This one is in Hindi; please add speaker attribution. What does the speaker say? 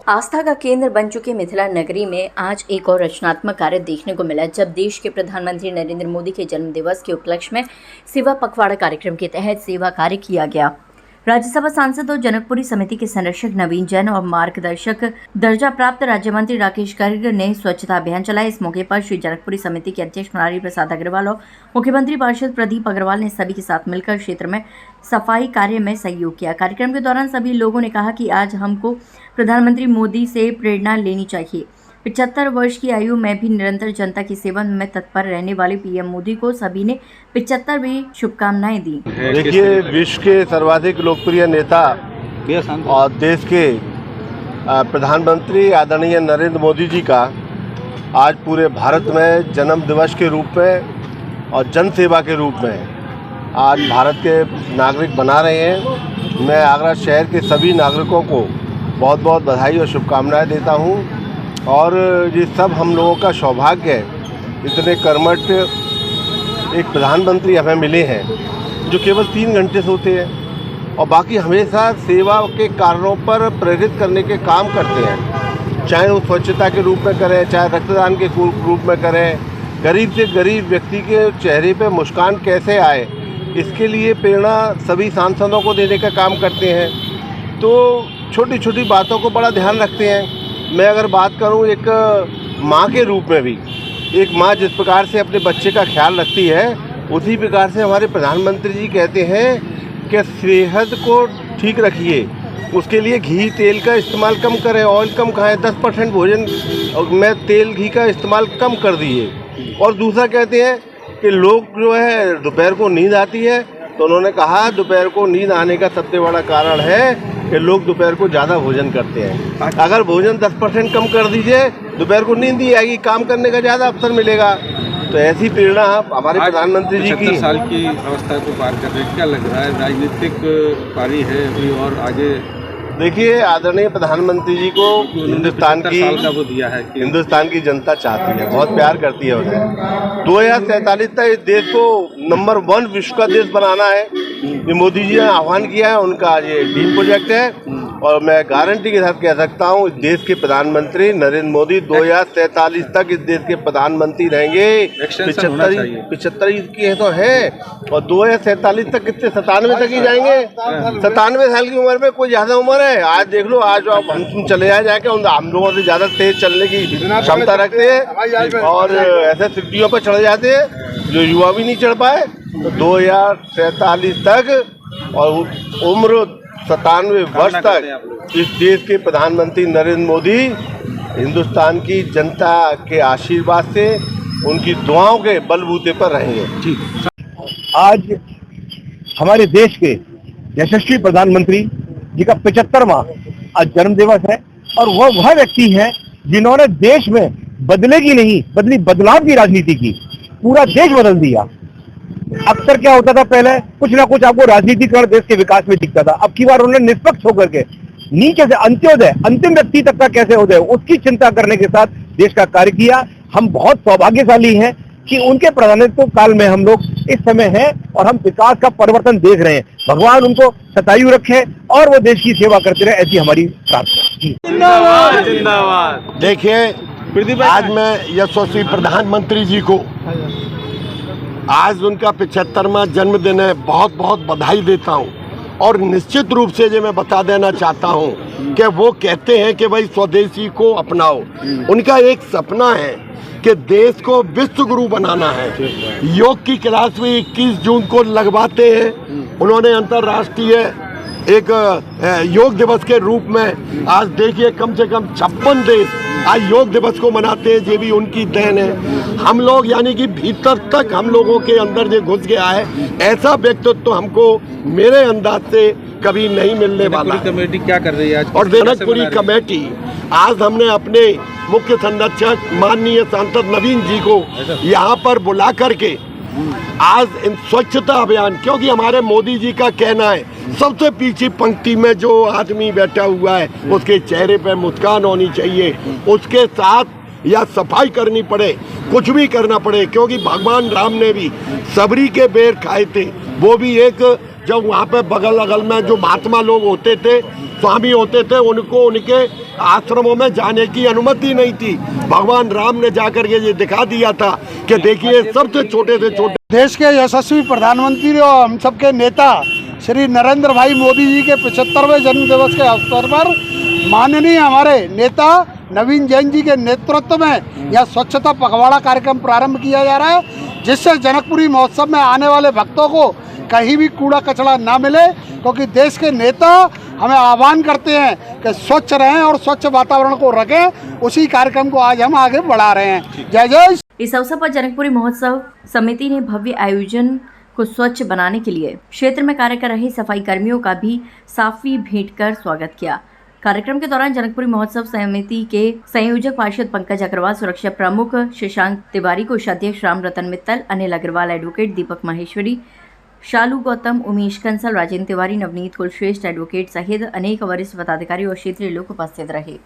Speaker 1: आस्था का केंद्र बन चुके मिथिला नगरी में आज एक और रचनात्मक कार्य देखने को मिला, जब देश के प्रधानमंत्री नरेंद्र मोदी के जन्म दिवस के उपलक्ष्य में सेवा पखवाड़ा कार्यक्रम के तहत सेवा कार्य किया गया। राज्यसभा सांसद और जनकपुरी समिति के संरक्षक नवीन जैन और मार्गदर्शक दर्जा प्राप्त राज्य मंत्री राकेश गर्ग ने स्वच्छता अभियान चलाया। इस मौके पर श्री जनकपुरी समिति के अध्यक्ष मुरारी प्रसाद अग्रवाल और मुख्यमंत्री पार्षद प्रदीप अग्रवाल ने सभी के साथ मिलकर क्षेत्र में सफाई कार्य में सहयोग किया। कार्यक्रम के दौरान सभी लोगों ने कहा कि आज हमको प्रधानमंत्री मोदी से प्रेरणा लेनी चाहिए। 75 वर्ष की आयु में भी निरंतर जनता की सेवा में तत्पर रहने वाले पीएम मोदी को सभी ने 75वीं शुभकामनाएं दी।
Speaker 2: देखिए, विश्व के सर्वाधिक लोकप्रिय नेता और देश के प्रधानमंत्री आदरणीय नरेंद्र मोदी जी का आज पूरे भारत में जन्म दिवस के रूप में और जन सेवा के रूप में आज भारत के नागरिक मना रहे हैं। मैं आगरा शहर के सभी नागरिकों को बहुत बहुत बधाई और शुभकामनाएं देता हूं। और ये सब हम लोगों का सौभाग्य है, इतने कर्मठ एक प्रधानमंत्री हमें मिले हैं जो केवल 3 घंटे सोते हैं और बाकी हमेशा सेवा के कारणों पर प्रेरित करने के काम करते हैं, चाहे वो स्वच्छता के रूप में करें, चाहे रक्तदान के रूप में करें। गरीब से गरीब व्यक्ति के चेहरे पे मुस्कान कैसे आए, इसके लिए प्रेरणा सभी सांसदों को देने का काम करते हैं। तो छोटी छोटी बातों को बड़ा ध्यान रखते हैं। मैं अगर बात करूं एक माँ के रूप में भी, एक माँ जिस प्रकार से अपने बच्चे का ख्याल रखती है, उसी प्रकार से हमारे प्रधानमंत्री जी कहते हैं कि सेहत को ठीक रखिए, उसके लिए घी तेल का इस्तेमाल कम करें, ऑयल कम खाएं, 10% भोजन में तेल घी का इस्तेमाल कम कर दिए। और दूसरा कहते हैं कि लोग जो है दोपहर को नींद आती है, तो उन्होंने कहा दोपहर को नींद आने का सबसे बड़ा कारण है कि लोग दोपहर को ज़्यादा भोजन करते हैं। अगर भोजन 10% कम कर दीजिए, दोपहर को नींद ही आएगी, काम करने का ज़्यादा अवसर मिलेगा। तो ऐसी प्रेरणा हमारे प्रधानमंत्री जी की
Speaker 3: 75 साल की अवस्था को पार कर रहे हैं, क्या लग रहा है? राजनीतिक पारी है अभी और आगे?
Speaker 2: देखिए, आदरणीय प्रधानमंत्री जी को हिंदुस्तान की जनता चाहती है, बहुत प्यार करती है उन्हें। 2047 तक इस देश को नंबर 1 विश्व का देश बनाना है। ये मोदी जी ने आह्वान किया है, उनका ये ड्रीम प्रोजेक्ट है। और मैं गारंटी के साथ कह सकता हूँ, इस देश के प्रधानमंत्री नरेंद्र मोदी 2047 तक इस देश के प्रधानमंत्री रहेंगे। 75 की तो है और 2047 तक कितने 97 तक ही जाएंगे। 97 साल की उम्र में कोई ज़्यादा उम्र है? आज देख लो, आज आप हम चले जाके हम लोगों से ज़्यादा तेज चलने की क्षमता रखते हैं और ऐसे सीढ़ियों पर चढ़ जाते हैं जो युवा भी नहीं चढ़ पाए। तो 2047 तक और उम्र 97 वर्ष तक इस देश के प्रधानमंत्री नरेंद्र मोदी हिंदुस्तान की जनता के आशीर्वाद से, उनकी दुआओं के बलबूते पर रहेंगे।
Speaker 4: आज हमारे देश के यशस्वी प्रधानमंत्री जी का 75वां आज जन्म दिवस है और वह व्यक्ति है जिन्होंने देश में बदले की नहीं बदली बदलाव की राजनीति की, पूरा देश बदल दिया। अक्सर क्या होता था, पहले कुछ ना कुछ आपको राजनीतिकरण देश के विकास में दिखता था। अब की बार उन्होंने निष्पक्ष होकर के नीचे से अंत्योदय, अंतिम व्यक्ति तक का कैसे उदय, उसकी चिंता करने के साथ देश का कार्य किया। हम बहुत सौभाग्यशाली हैं कि उनके प्रधानमंत्व काल में हम लोग इस समय हैं और हम विकास का परिवर्तन देख रहे हैं। भगवान उनको शतायु रखे और वो देश की सेवा करते रहे, ऐसी हमारी प्रार्थना।
Speaker 2: जिंदाबाद। देखिए, आज मैं यशस्वी प्रधानमंत्री जी को आज उनका 75वां जन्मदिन है, बहुत बहुत बधाई देता हूं। और निश्चित रूप से ये मैं बता देना चाहता हूं कि वो कहते हैं कि भाई स्वदेशी को अपनाओ। उनका एक सपना है कि देश को विश्व गुरु बनाना है। योग की क्लास भी 21 जून को लगवाते हैं। उन्होंने अंतर्राष्ट्रीय एक योग दिवस के रूप में आज देखिए कम से कम 56 देश आज योग दिवस को मनाते हैं। ये भी उनकी देन है। हम लोग यानी कि भीतर तक हम लोगों के अंदर ये घुस गया है, ऐसा व्यक्तित्व तो हमको मेरे अंदाज से कभी नहीं मिलने वाला।
Speaker 3: कमेटी क्या कर रही है आज?
Speaker 2: और जनकपुरी कमेटी आज हमने अपने मुख्य संरक्षक माननीय सांसद नवीन जी को यहाँ पर बुला करके आज इन स्वच्छता अभियान, क्योंकि हमारे मोदी जी का कहना है सबसे पीछे पंक्ति में जो आदमी बैठा हुआ है उसके चेहरे पे मुस्कान होनी चाहिए। उसके साथ या सफाई करनी पड़े, कुछ भी करना पड़े, क्योंकि भगवान राम ने भी सबरी के बेर खाए थे। वो भी एक जब वहाँ पे बगल अगल में जो महात्मा लोग होते थे
Speaker 5: स्वामी होते थे उनको उनके आश्रमों में जाने की अनुमति नहीं थी। भगवान राम ने जाकर के ये दिखा दिया था कि देखिए सबसे छोटे से छोटे
Speaker 6: देश के यशस्वी प्रधानमंत्री और हम सबके नेता श्री नरेंद्र भाई मोदी जी के 75वें जन्म दिवस के अवसर पर माननीय हमारे नेता नवीन जैन जी के नेतृत्व में यह स्वच्छता पखवाड़ा कार्यक्रम प्रारंभ किया जा रहा है, जिससे जनकपुरी महोत्सव में आने वाले भक्तों को कहीं भी कूड़ा कचरा ना मिले, क्योंकि देश के नेता हमें आह्वान करते हैं कि स्वच्छ रहें और स्वच्छ वातावरण को रखें। उसी कार्यक्रम को आज हम आगे बढ़ा रहे हैं। जय जय।
Speaker 1: इस अवसर पर जनकपुरी महोत्सव समिति ने भव्य आयोजन को स्वच्छ बनाने के लिए क्षेत्र में कार्य कर रहे सफाई कर्मियों का भी साफी भेंट कर स्वागत किया। कार्यक्रम के दौरान जनकपुरी महोत्सव समिति के संयोजक पार्षद पंकज अग्रवाल, सुरक्षा प्रमुख शशांक तिवारी, कोषाध्यक्ष राम रतन मित्तल, अनिल अग्रवाल, एडवोकेट दीपक माहेश्वरी, शालू गौतम, उमेश कंसल, राजेंद्र तिवारी, नवनीत कुलश्रेष्ठ एडवोकेट सहित अनेक वरिष्ठ पदाधिकारी और क्षेत्रीय लोग उपस्थित रहे।